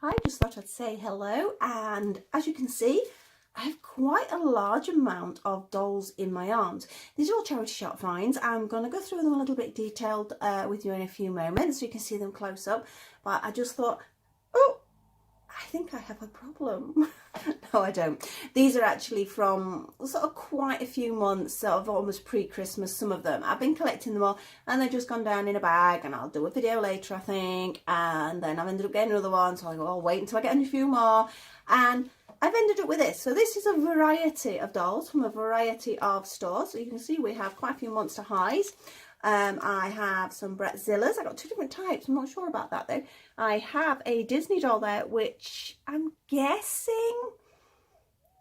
I just thought I'd say hello, and as you can see, I have quite a large amount of dolls in my arms. These are all charity shop finds. I'm going to go through them a little bit detailed with you in a few moments so you can see them close up, but I just thought, oh, I think I have a problem. No, I don't. These are actually from sort of quite a few months, sort of almost pre-Christmas, some of them. I've been collecting them all and they've just gone down in a bag, and I'll do a video later, I think. And then I've ended up getting another one, so I go, I'll wait until I get a few more. And I've ended up with this. So this is a variety of dolls from a variety of stores. So you can see we have quite a few Monster Highs. I have some Bratzillas. I got two different types. I'm not sure about that though. I have a Disney doll there, which I'm guessing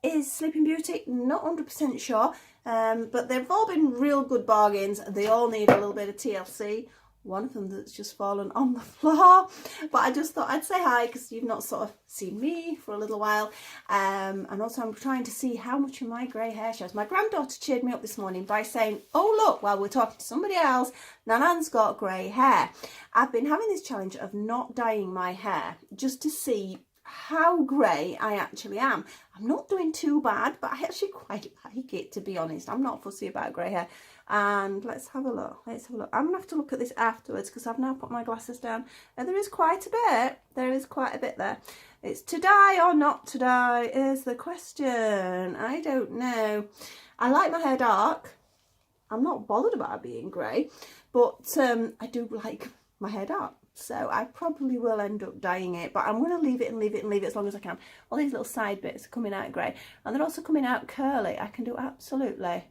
is Sleeping Beauty. Not 100% sure. But they've all been real good bargains. They all need a little bit of TLC. One of them that's just fallen on the floor, but I just thought I'd say hi because you've not sort of seen me for a little while, and also I'm trying to see how much of my grey hair shows. My granddaughter cheered me up this morning by saying, oh look, while we're talking to somebody else, Nanan's got grey hair. I've been having this challenge of not dyeing my hair just to see how grey I actually am. I'm not doing too bad, but I actually quite like it, to be honest. I'm not fussy about grey hair. And let's have a look. I'm gonna have to look at this afterwards because I've now put my glasses down, and there is quite a bit. There. It's to dye or not to dye is the question. I don't know. I like my hair dark. I'm not bothered about it being grey, but I do like my hair dark. So I probably will end up dyeing it, but I'm going to leave it as long as I can. All these little side bits are coming out grey, and they're also coming out curly. I can do absolutely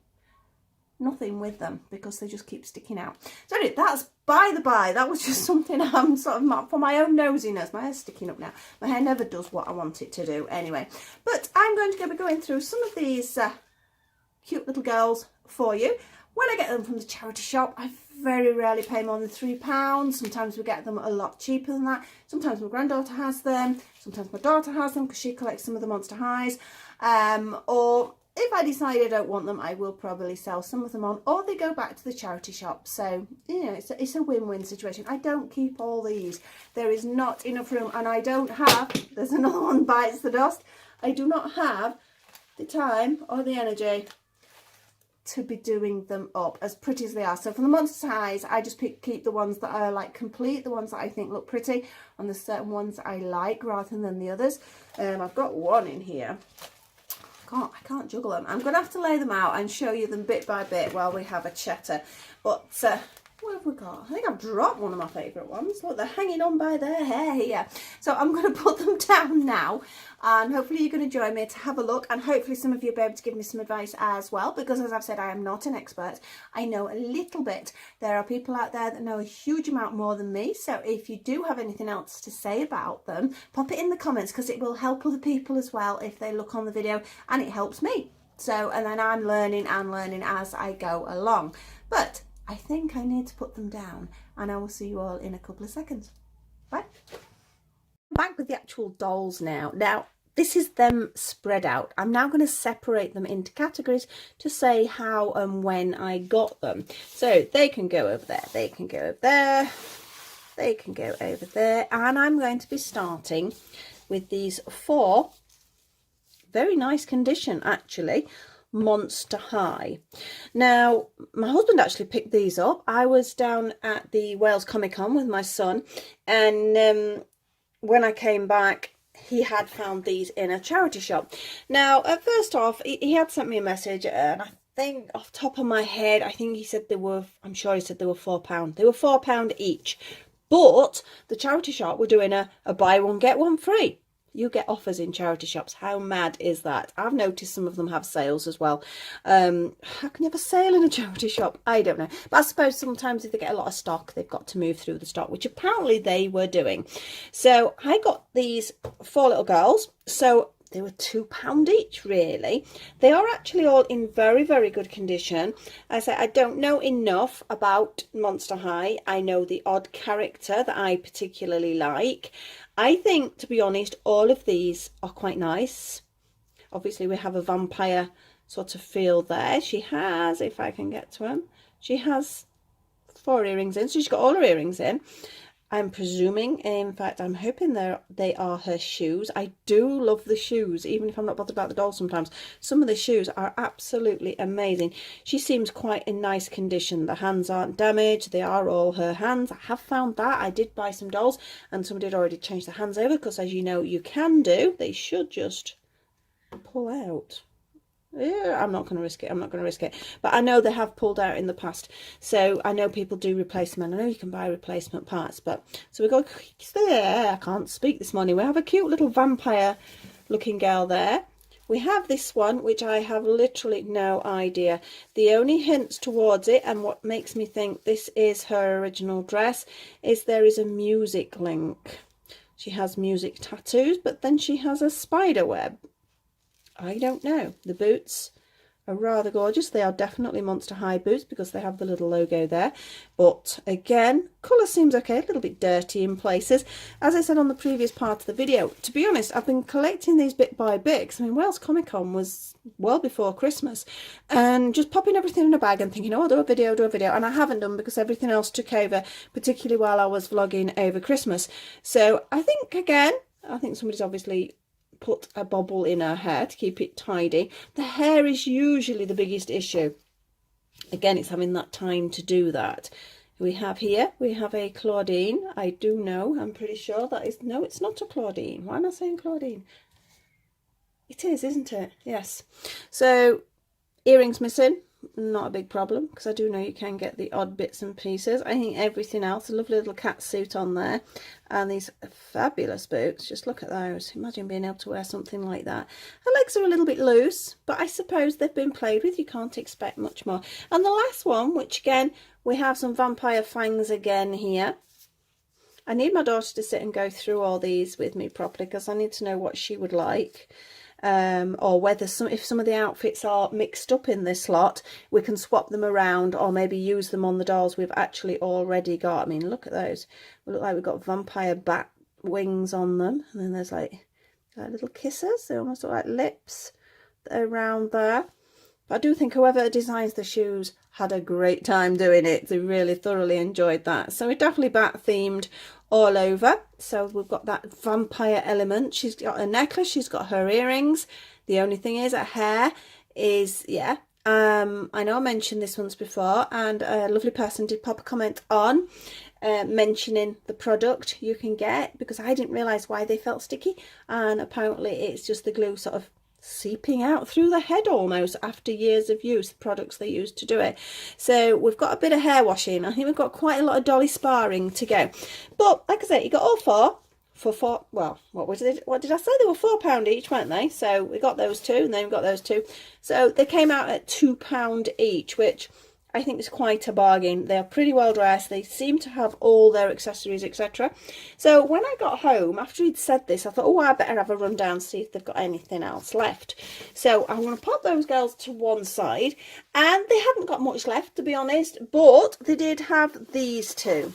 nothing with them because they just keep sticking out. So anyway, that's by the by. That was just something I'm sort of, for my own nosiness. My hair's sticking up now. My hair never does what I want it to do anyway. But I'm going to be going through some of these cute little girls for you. When I get them from the charity shop, I very rarely pay more than £3. Sometimes we get them a lot cheaper than that. Sometimes my granddaughter has them. Sometimes my daughter has them because she collects some of the Monster Highs. Or if I decide I don't want them, I will probably sell some of them on, or they go back to the charity shop. So, you know, it's a win-win situation. I don't keep all these. There is not enough room, and I don't have, there's another one bites the dust. I do not have the time or the energy to be doing them up as pretty as they are. So for the Monster Highs, I just keep the ones that are like complete, the ones that I think look pretty, and there's certain ones I like rather than the others. I've got one in here. I can't juggle them. I'm going to have to lay them out and show you them bit by bit while we have a chatter. But what have we got? I think I've dropped one of my favourite ones. Look, they're hanging on by their hair here. So I'm going to put them down now, and hopefully you're going to join me to have a look, and hopefully some of you will be able to give me some advice as well, because as I've said, I am not an expert. I know a little bit. There are people out there that know a huge amount more than me, so if you do have anything else to say about them, pop it in the comments, because it will help other people as well if they look on the video, and it helps me. So, and then I'm learning as I go along. But I think I need to put them down, and I will see you all in a couple of seconds. Bye. Back with the actual dolls now. Now, this is them spread out. I'm now going to separate them into categories to say how and when I got them. So they can go over there, they can go over there, they can go over there, and I'm going to be starting with these four, very nice condition actually, Monster High. Now, my husband actually picked these up. I was down at the Wales Comic Con with my son, and when I came back, he had found these in a charity shop. Now, first off, he had sent me a message, and I think off the top of my head, I think he said they were, I'm sure he said they were £4. They were £4 each, but the charity shop were doing a buy one, get one free. You get offers in charity shops. How mad is that? I've noticed some of them have sales as well. How can you have a sale in a charity shop? I don't know. But I suppose sometimes if they get a lot of stock, they've got to move through the stock, which apparently they were doing. So I got these four little girls. So they were £2 each, really. They are actually all in very, very good condition. I say I don't know enough about Monster High. I know the odd character that I particularly like. I think, to be honest, all of these are quite nice. Obviously, we have a vampire sort of feel there. She has, if I can get to them, she has 4 earrings in, so she's got all her earrings in. I'm presuming, in fact, I'm hoping they are her shoes. I do love the shoes, even if I'm not bothered about the doll sometimes. Some of the shoes are absolutely amazing. She seems quite in nice condition. The hands aren't damaged. They are all her hands. I have found that. I did buy some dolls and somebody had already changed the hands over because, as you know, you can do. They should just pull out. Yeah, I'm not going to risk it. I'm not going to risk it. But I know they have pulled out in the past. So I know people do replace them. And I know you can buy replacement parts. But so we got there. I can't speak this morning. We have a cute little vampire looking girl there. We have this one, which I have literally no idea. The only hints towards it, and what makes me think this is her original dress, is there is a music link. She has music tattoos, but then she has a spider web. I don't know. The boots are rather gorgeous. They are definitely Monster High boots because they have the little logo there. But again, colour seems okay. A little bit dirty in places. As I said on the previous part of the video, to be honest, I've been collecting these bit by bit. I mean, Wales Comic Con was well before Christmas. And just popping everything in a bag and thinking, oh, I'll do a video. And I haven't done because everything else took over, particularly while I was vlogging over Christmas. So I think, again, somebody's obviously put a bobble in her hair to keep it tidy. The hair is usually the biggest issue. Again, it's having that time to do that. We have a Claudine. I do know, I'm pretty sure that is, no, it's not a Claudine. Why am I saying Claudine? It is, isn't it? Yes. So, earrings missing. Not a big problem because I do know you can get the odd bits and pieces. I think everything else, a lovely little cat suit on there, and these fabulous boots. Just look at those. Imagine being able to wear something like that. Her legs are a little bit loose, but I suppose they've been played with. You can't expect much more. And the last one, which again, we have some vampire fangs again here. I need my daughter to sit and go through all these with me properly because I need to know what she would like. Or whether if some of the outfits are mixed up in this lot, we can swap them around or maybe use them on the dolls we've actually already got. I mean, look at those. We look like we've got vampire bat wings on them, and then there's like little kisses. They almost look like lips around there. But I do think whoever designs the shoes had a great time doing it. They really thoroughly enjoyed that. So we're definitely bat themed all over. So we've got that vampire element. She's got a necklace, she's got her earrings. The only thing is her hair is, yeah. I know I mentioned this once before, and a lovely person did pop a comment on mentioning the product you can get, because I didn't realise why they felt sticky, and apparently it's just the glue sort of seeping out through the head almost after years of use, the products they use to do it. So we've got a bit of hair washing. I think we've got quite a lot of dolly sparring to go. But like I said, you got all four for four. Well, what did I say? They were £4 each, weren't they? So we got those two, and then we got those two. So they came out at £2 each, which I think is quite a bargain. They are pretty well dressed. They seem to have all their accessories, etc. So when I got home, after he'd said this, I thought, oh, I better have a run down, see if they've got anything else left. So I'm going to pop those girls to one side. And they hadn't got much left, to be honest, but they did have these two.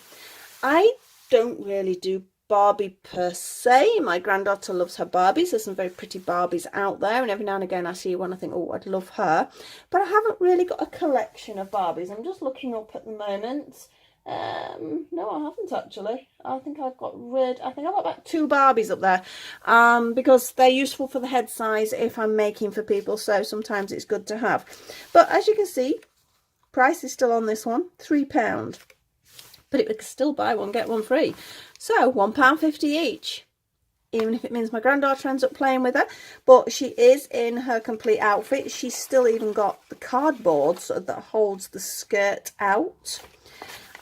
I don't really do Barbie per se. My granddaughter loves her Barbies. There's some very pretty Barbies out there, and every now and again I see one, I think, oh, I'd love her. But I haven't really got a collection of Barbies. I'm just looking up at the moment. No, I haven't actually. I think I've got about 2 Barbies up there, because they're useful for the head size if I'm making for people, so sometimes it's good to have. But as you can see, price is still on this one, £3. But it would still buy one, get one free. So £1.50 each, even if it means my granddaughter ends up playing with her. But she is in her complete outfit. She's still even got the cardboard so that holds the skirt out.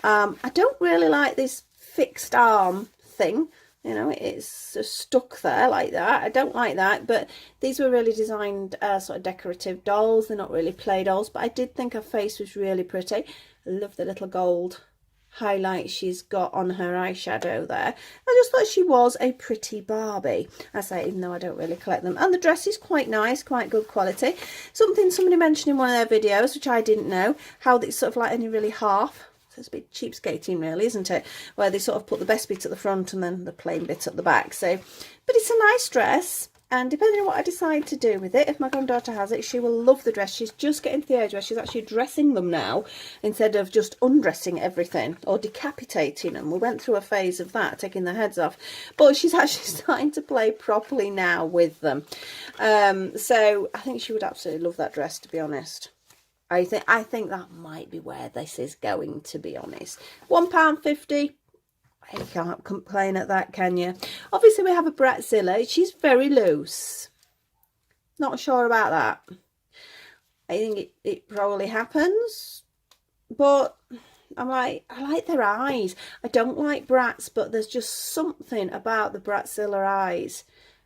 I don't really like this fixed arm thing. You know, it's just stuck there like that. I don't like that. But these were really designed sort of decorative dolls. They're not really play dolls. But I did think her face was really pretty. I love the little gold highlight she's got on her eyeshadow there. I just thought she was a pretty Barbie. I say, even though I don't really collect them. And the dress is quite nice, quite good quality. Somebody mentioned in one of their videos, which I didn't know, how it's sort of like only really half. So it's a bit cheapskating really, isn't it? Where they sort of put the best bit at the front and then the plain bit at the back. So, but it's a nice dress. And depending on what I decide to do with it, if my granddaughter has it, she will love the dress. She's just getting to the age where she's actually dressing them now instead of just undressing everything or decapitating them. We went through a phase of that, taking their heads off. But she's actually starting to play properly now with them. So I think she would absolutely love that dress, to be honest. I think that might be where this is going, to be honest. £1.50. You can't complain at that, can you? Obviously, we have a Bratzilla. She's very loose. Not sure about that. I think it probably happens. But I like their eyes. I don't like Bratz, but there's just something about the Bratzilla eyes.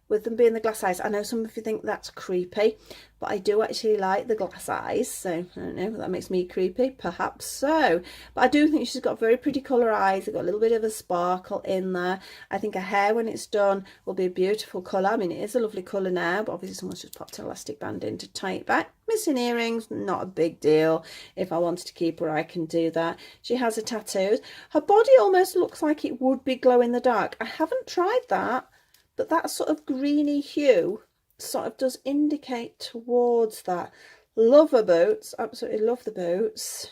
With them being the glass eyes. I know some of you think that's creepy, but I do actually like the glass eyes. So, I don't know if that makes me creepy. Perhaps so. But I do think she's got very pretty colour eyes. They've got a little bit of a sparkle in there. I think her hair, when it's done, will be a beautiful colour. I mean, it is a lovely colour now, but obviously someone's just popped an elastic band in to tie it back. Missing earrings, not a big deal. If I wanted to keep her, I can do that. She has a tattoo. Her body almost looks like it would be glow in the dark. I haven't tried that. But that sort of greeny hue sort of does indicate towards that. Love her boots. Absolutely love the boots.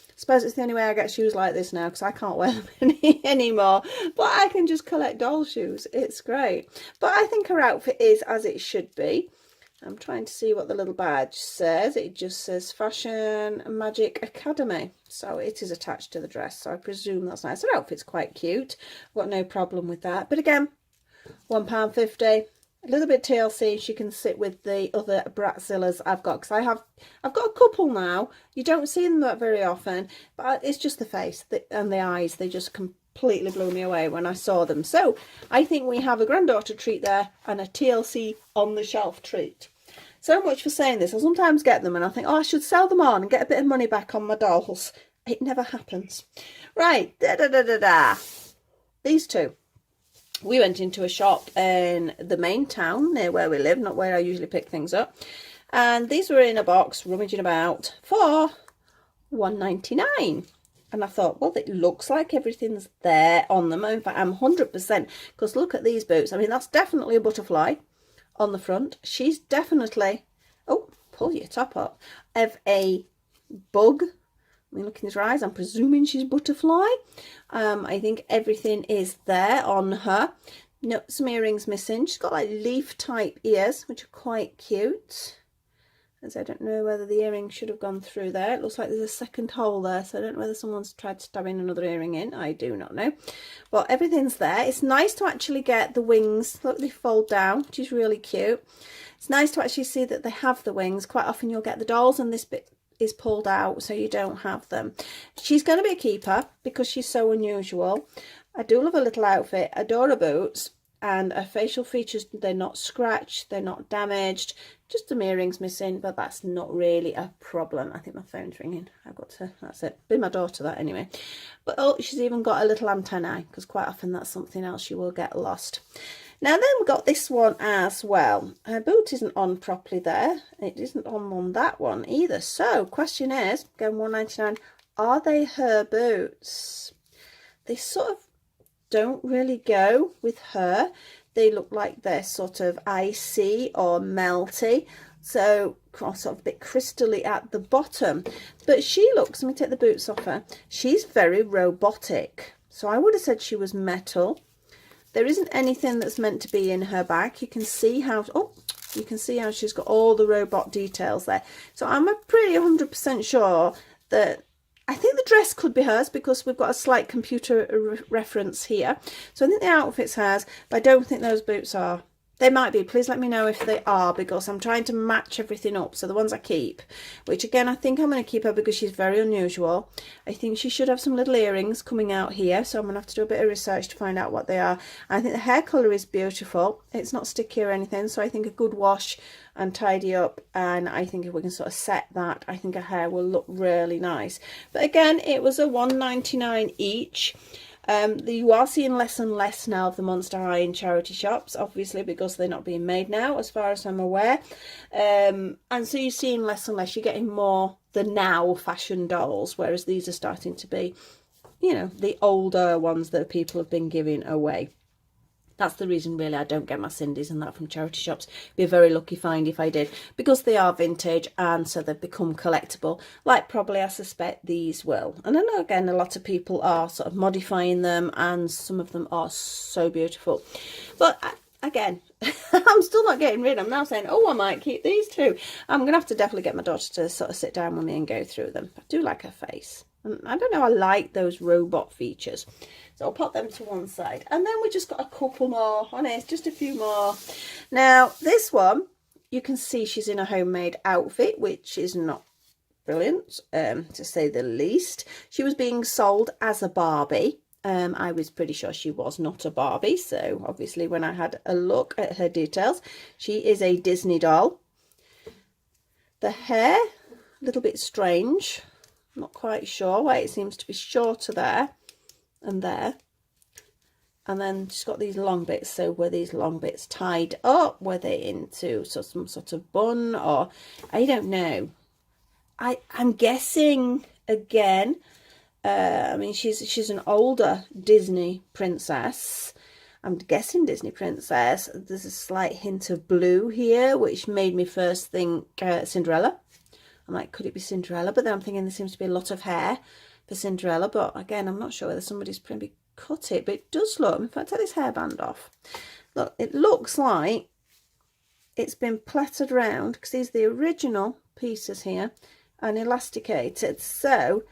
I suppose it's the only way I get shoes like this now because I can't wear them anymore. But I can just collect doll shoes. It's great. But I think her outfit is as it should be. I'm trying to see what the little badge says. It just says Fashion Magic Academy. So it is attached to the dress. So I presume that's nice. Her outfit's quite cute. I've got no problem with that. But again, £1.50, a little bit TLC. She can sit with the other Bratzillas I've got, because I've got a couple now. You don't see them that very often, but it's just the face and the eyes. They just completely blew me away when I saw them. So I think we have a granddaughter treat there and a TLC on the shelf treat. So much for saying this. I sometimes get them and I think, oh, I should sell them on and get a bit of money back on my dolls. It never happens. Right, these two. We went into a shop in the main town near where we live, not where I usually pick things up. And these were in a box, rummaging about, for £1.99. And I thought, well, it looks like everything's there on them. In fact, I'm 100%, because look at these boots. I mean, that's definitely a butterfly on the front. She's definitely, oh, pull your top up, of a bug. I mean, look in his eyes. I'm presuming she's butterfly. I think everything is there on her. No, some earrings missing. She's got like leaf type ears, which are quite cute. As I don't know whether the earring should have gone through there. It looks like there's a second hole there, so I don't know whether someone's tried to stab in another earring in. I do not know. But everything's there. It's nice to actually get the wings. Look, they fold down, which is really cute. It's nice to actually see that they have the wings. Quite often you'll get the dolls and this bit is pulled out, so you don't have them. She's going to be a keeper because she's so unusual. I do love her little outfit. Adore her boots. And her facial features, they're not scratched, they're not damaged, just some earrings missing, but that's not really a problem. I think my phone's ringing. I've got to, that's it. Be my daughter, that anyway. But oh, she's even got a little antennae, because quite often that's something else you will get lost. Now then, we've got this one as well. Her boot isn't on properly there. It isn't on that one either. So, question is, again, £1.99, are they her boots? They sort of don't really go with her. They look like they're sort of icy or melty, so sort of a bit crystally at the bottom. But she looks, let me take the boots off her, she's very robotic. So I would have said she was metal. There isn't anything that's meant to be in her back. You can see how, oh, you can see how she's got all the robot details there. So I'm pretty 100% sure that I think the dress could be hers because we've got a slight computer reference here. So I think the outfit's hers, but I don't think those boots are. They might be. Please let me know if they are, because I'm trying to match everything up. So the ones I keep, which again, I think I'm going to keep her because she's very unusual. I think she should have some little earrings coming out here. So I'm going to have to do a bit of research to find out what they are. I think the hair colour is beautiful. It's not sticky or anything. So I think a good wash and tidy up. And I think if we can sort of set that, I think her hair will look really nice. But again, it was a £1.99 each. You are seeing less and less now of the Monster High in charity shops, obviously, because they're not being made now, as far as I'm aware. And so you're seeing less and less. You're getting more the now fashion dolls, whereas these are starting to be, you know, the older ones that people have been giving away. That's the reason really I don't get my Cindy's and that from charity shops. Be a very lucky find if I did, because they are vintage and so they've become collectible, like probably I suspect these will. And I know again a lot of people are sort of modifying them and some of them are so beautiful. But again, I'm still not getting rid. I'm now saying, oh, I might keep these too. I'm going to have to definitely get my daughter to sort of sit down with me and go through them. I do like her face. And I don't know, I like those robot features. So I'll pop them to one side. And then we just got a couple more. Honest, just a few more. Now, this one, you can see she's in a homemade outfit, which is not brilliant, to say the least. She was being sold as a Barbie. I was pretty sure she was not a Barbie. So obviously when I had a look at her details, she is a Disney doll. The hair, a little bit strange. Not quite sure why it seems to be shorter there and there. And then she's got these long bits. So were these long bits tied up? Were they into some sort of bun? Or I don't know. I'm guessing again. I mean, she's an older Disney princess. I'm guessing Disney princess. There's a slight hint of blue here, which made me first think Cinderella. I'm like, could it be Cinderella? But then I'm thinking there seems to be a lot of hair for Cinderella. But again, I'm not sure whether somebody's maybe cut it. But it does look, if I take this hairband off, look, it looks like it's been plaited around, because these are the original pieces here, and elasticated. So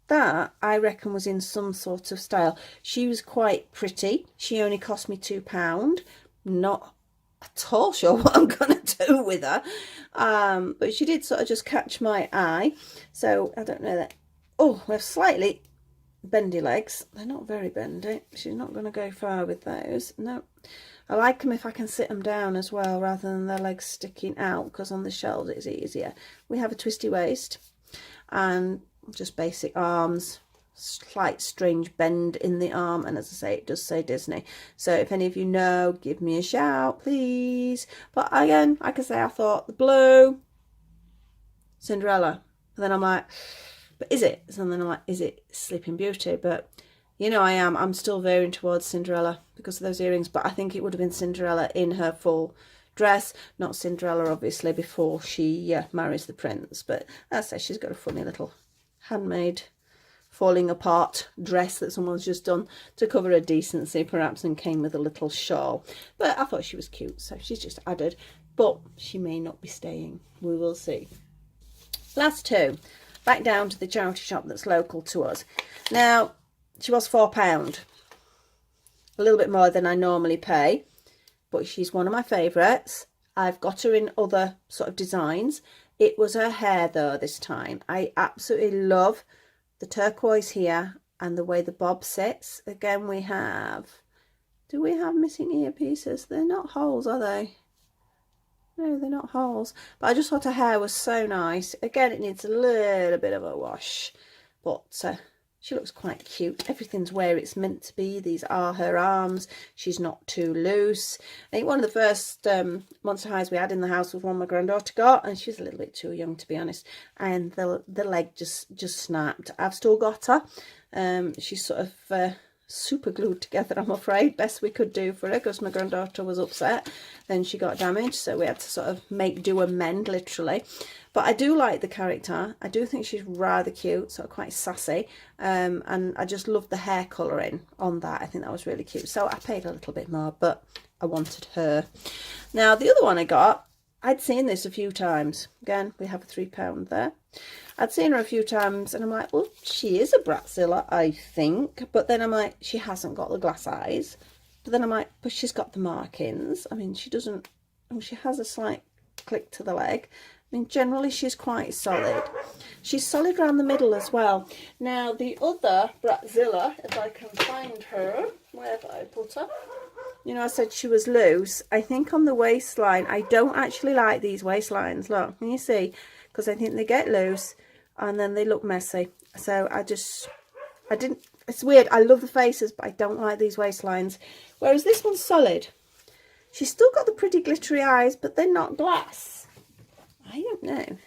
that, I reckon, was in some sort of style. She was quite pretty. She only cost me £2. Not at all sure what I'm going to do with her. But she did sort of just catch my eye. So, I don't know that. Oh, we have slightly bendy legs. They're not very bendy. She's not going to go far with those. No. I like them if I can sit them down as well, rather than their legs sticking out, because on the shelves it's easier. We have a twisty waist and just basic arms, slight strange bend in the arm, and as I say, it does say Disney. So if any of you know, give me a shout please. But again, like I say, I thought the blue, Cinderella, and then I'm like, but is it? And then I'm like, is it Sleeping Beauty? But you know, I'm still veering towards Cinderella because of those earrings. But I think it would have been Cinderella in her full dress, not Cinderella obviously before she marries the prince. But as I say, she's got a funny little handmade falling apart dress that someone's just done to cover her decency perhaps, and came with a little shawl. But I thought she was cute, so she's just added. But she may not be staying, we will see. Last two, back down to the charity shop that's local to us. Now she was £4, a little bit more than I normally pay, but she's one of my favourites. I've got her in other sort of designs. It was her hair though this time. I absolutely love the turquoise here and the way the bob sits. Again, we have, do we have missing ear pieces? They're not holes, are they? No, they're not holes. But I just thought her hair was so nice. Again, it needs a little bit of a wash, but she looks quite cute. Everything's where it's meant to be. These are her arms. She's not too loose. I think one of the first Monster Highs we had in the house was one my granddaughter got, and she's a little bit too young to be honest. And the leg just snapped. I've still got her. She's sort of super glued together, I'm afraid. Best we could do for her, because my granddaughter was upset. Then she got damaged, so we had to sort of make do and mend, literally. But I do like the character. I do think she's rather cute, sort of quite sassy. And I just love the hair colouring on that. I think that was really cute. So I paid a little bit more, but I wanted her. Now, the other one I got, I'd seen this a few times. Again, we have a £3 there. I'd seen her a few times and I'm like, well, she is a Bratzilla, I think. But then I'm like, she hasn't got the glass eyes. But then I'm like, but she's got the markings. I mean, she doesn't, oh, she has a slight click to the leg. I mean, generally she's quite solid. She's solid around the middle as well. Now, the other Bratzilla, if I can find her, where have I put her? You know, I said she was loose. I think on the waistline, I don't actually like these waistlines. Look, can you see? Because I think they get loose and then they look messy. So I didn't, it's weird. I love the faces, but I don't like these waistlines. Whereas this one's solid. She's still got the pretty glittery eyes, but they're not glass. I don't know.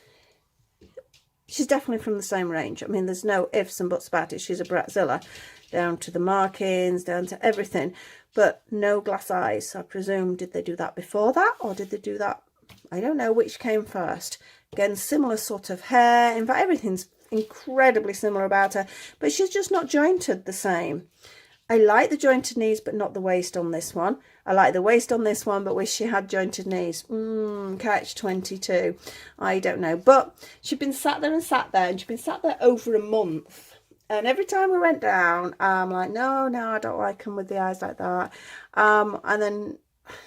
She's definitely from the same range. I mean, there's no ifs and buts about it. She's a Bratzilla, down to the markings, down to everything. but no glass eyes. So I presume, did they do that before that, or did they do that? I don't know which came first. Again, similar sort of hair. In fact, everything's incredibly similar about her, but she's just not jointed the same. I like the jointed knees, but not the waist on this one. I like the waist on this one, but wish she had jointed knees. Catch 22. I don't know. But she'd been sat there, and she'd been sat there over a month. And every time we went down, I'm like, no, I don't like them with the eyes like that. And then,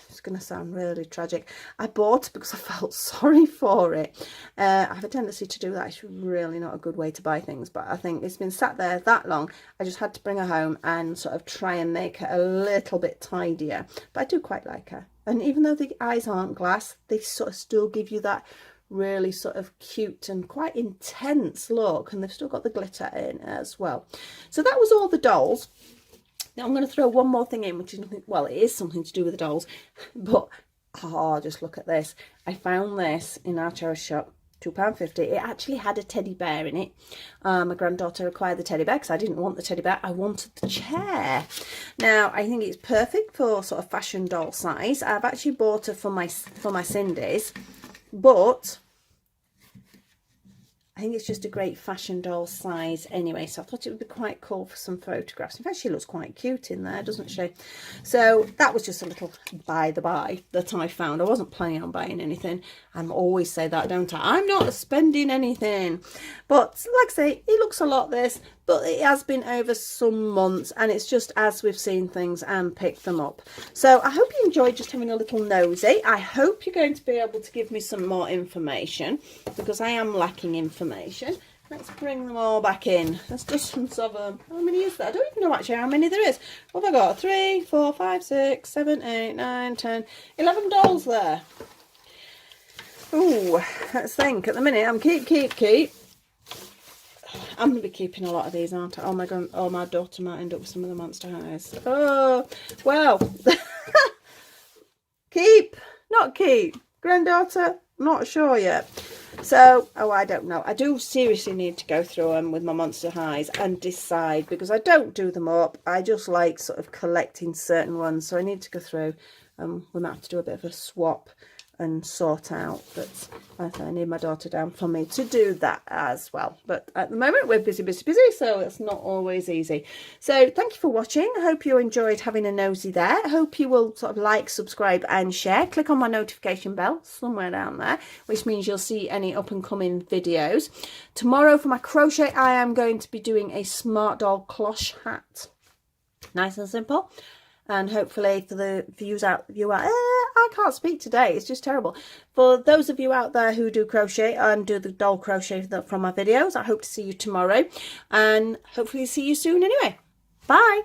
it's going to sound really tragic, I bought it because I felt sorry for it. I have a tendency to do that. It's really not a good way to buy things, but I think it's been sat there that long. I just had to bring her home and sort of try and make her a little bit tidier. But I do quite like her. And even though the eyes aren't glass, they sort of still give you that really sort of cute and quite intense look, and they've still got the glitter in as well. So that was all the dolls. Now I'm going to throw one more thing in, which is nothing, well, it is something to do with the dolls, but just look at this. I found this in our charity shop, £2.50. It actually had a teddy bear in it. My granddaughter acquired the teddy bear because I didn't want the teddy bear, I wanted the chair. Now I think it's perfect for sort of fashion doll size. I've actually bought her for my Cindy's, but I think it's just a great fashion doll size anyway, so I thought it would be quite cool for some photographs. In fact, she looks quite cute in there, doesn't she? So that was just a little by the by that I found. I wasn't planning on buying anything. I always say that, don't I? I'm not spending anything. But like I say, it looks a lot, this, but it has been over some months, and it's just as we've seen things and picked them up. So I hope you enjoyed just having a little nosy. I hope you're going to be able to give me some more information, because I am lacking information. Let's bring them all back in. There's dozens of them. How many is there? I don't even know actually how many there is. What have I got? 3, 4, 5, 6, 7, 8, 9, 10, 11 dolls there. Ooh, let's think. At the minute, I'm keep. I'm going to be keeping a lot of these, aren't I? Oh my god, oh, my daughter might end up with some of the Monster Highs. Oh, well. Keep, not keep. Granddaughter, not sure yet. So, I don't know. I do seriously need to go through them with my Monster Highs and decide, because I don't do them up. I just like sort of collecting certain ones. So I need to go through. We might have to do a bit of a swap and sort out, but I need my daughter down for me to do that as well. But at the moment we're busy, so it's not always easy. So thank you for watching. I hope you enjoyed having a nosy there. I hope you will sort of like, subscribe and share. Click on my notification bell somewhere down there, which means you'll see any up and coming videos. Tomorrow for my crochet, I am going to be doing a smart doll cloche hat. Nice and simple. And hopefully for the views out, I can't speak today, it's just terrible. For those of you out there who do crochet and do the doll crochet from my videos, I hope to see you tomorrow, and hopefully see you soon anyway. Bye.